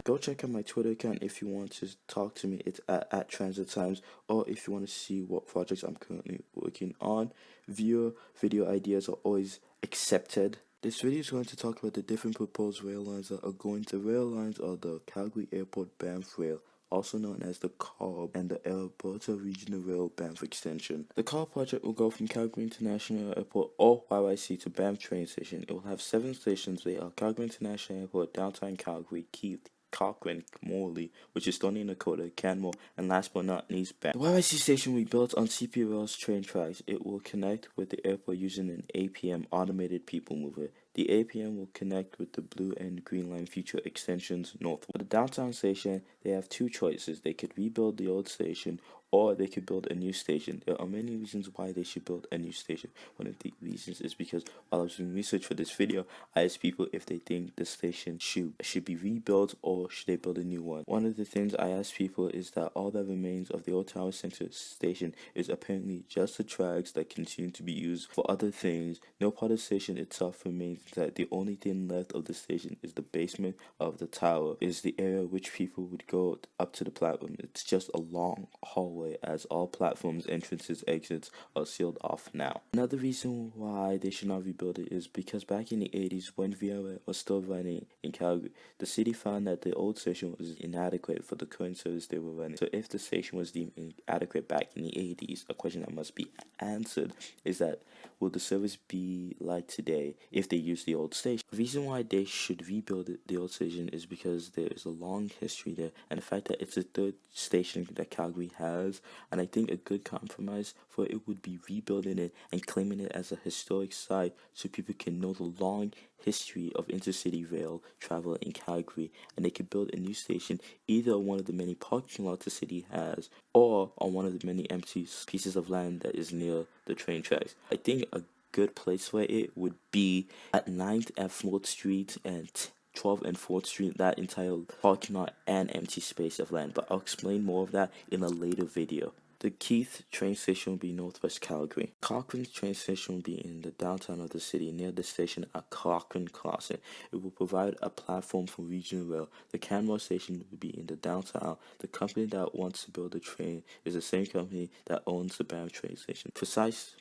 Go check out my Twitter account if you want to talk to me. It's at Transit Times, or if you want to see what projects I'm currently working on. Viewer video ideas are always accepted. This video is going to talk about the different proposed rail lines that are going. The rail lines are the Calgary Airport Banff Rail, also known as the CABR, and the Alberta Regional Rail Banff Extension. The CABR project will go from Calgary International Airport or YYC to Banff train station. It will have 7 stations. They are Calgary International Airport, downtown Calgary, Keith, Cochrane, Morley, which is Stony Nakota, Canmore, and last but not least, Banff. The YYC station will be built on CP Rail's train tracks. It will connect with the airport using an APM, automated people mover. The APM will connect with the blue and green line future extensions north. For the downtown station, they have 2 choices. They could rebuild the old station, or they could build a new station. There are many reasons why they should build a new station. One of the reasons is because while I was doing research for this video, I asked people if they think the station should be rebuilt or should they build a new one. One of the things I asked people is that all that remains of the old Tower Center station is apparently just the tracks that continue to be used for other things. No part of the station itself remains. That the only thing left of the station is the basement of the tower, is the area which people would go up to the platform. It's just a long hallway, as all platforms, entrances, exits are sealed off now. Another reason why they should not rebuild it is because back in the 80s, when VRA was still running in Calgary, the city found that the old station was inadequate for the current service they were running. So if the station was deemed inadequate back in the 80s, a question that must be answered is that, will the service be like today if they use the old station? The reason why they should rebuild the old station is because there is a long history there, and the fact that it's the 3rd station that Calgary has, and I think a good compromise for it would be rebuilding it and claiming it as a historic site so people can know the long history of intercity rail travel in Calgary, and they could build a new station either on one of the many parking lots the city has or on one of the many empty pieces of land that is near the train tracks. I think a good place for it would be at 9th and 4th Street and 12th and 4th Street, that entire parking lot and empty space of land, but I'll explain more of that in a later video. The Keith train station will be northwest Calgary. Cochrane's train station will be in the downtown of the city near the station at Cochrane Crossing. It will provide a platform for regional rail. The Canmore station will be in the downtown. The company that wants to build the train is the same company that owns the Banff train station.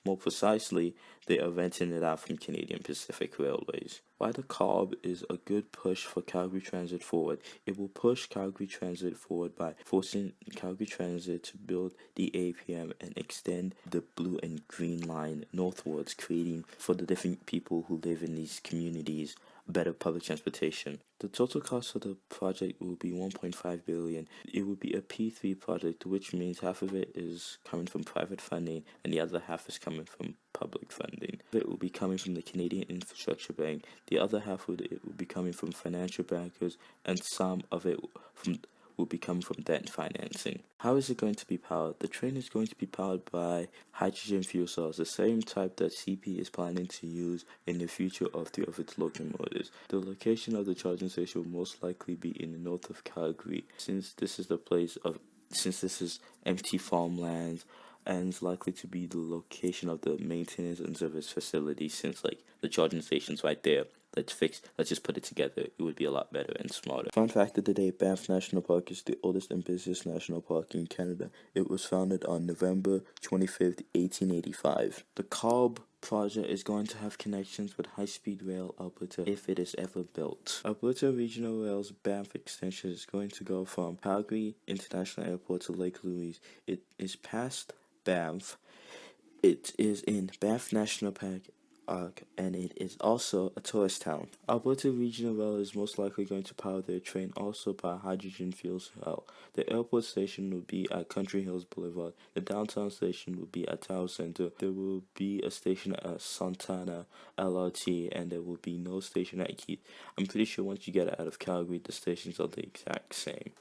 More precisely, they are renting it out from Canadian Pacific Railways. Why the CABR is a good push for Calgary Transit forward. It will push Calgary Transit forward by forcing Calgary Transit to build the APM and extend the blue and green line northwards, creating for the different people who live in these communities better public transportation. The total cost of the project will be $1.5 billion. It will be a P3 project, which means half of it is coming from private funding and the other half is coming from public funding. It will be coming from the Canadian Infrastructure Bank. The other half will be coming from financial bankers, and some of it will be coming from debt financing. How is it going to be powered? The train is going to be powered by hydrogen fuel cells, the same type that CP is planning to use in the future of 3 of its locomotives. The location of the charging station will most likely be in the north of Calgary, since this is empty farmland, and is likely to be the location of the maintenance and service facility, since the charging station's right there. Let's just put it together. It would be a lot better and smarter. Fun fact of the day, Banff National Park is the oldest and busiest national park in Canada. It was founded on November 25th, 1885. The CABR project is going to have connections with high-speed rail Alberta if it is ever built. Alberta Regional Rail's Banff extension is going to go from Calgary International Airport to Lake Louise. It is past Banff. It is in Banff National Park, and it is also a tourist town. Alberta Regional Rail is most likely going to power their train also by hydrogen fuel cell. The airport station will be at Country Hills Boulevard. The downtown station will be at Tower Center. There will be a station at Santana LRT, and there will be no station at Keith. I'm pretty sure once you get out of Calgary, the stations are the exact same.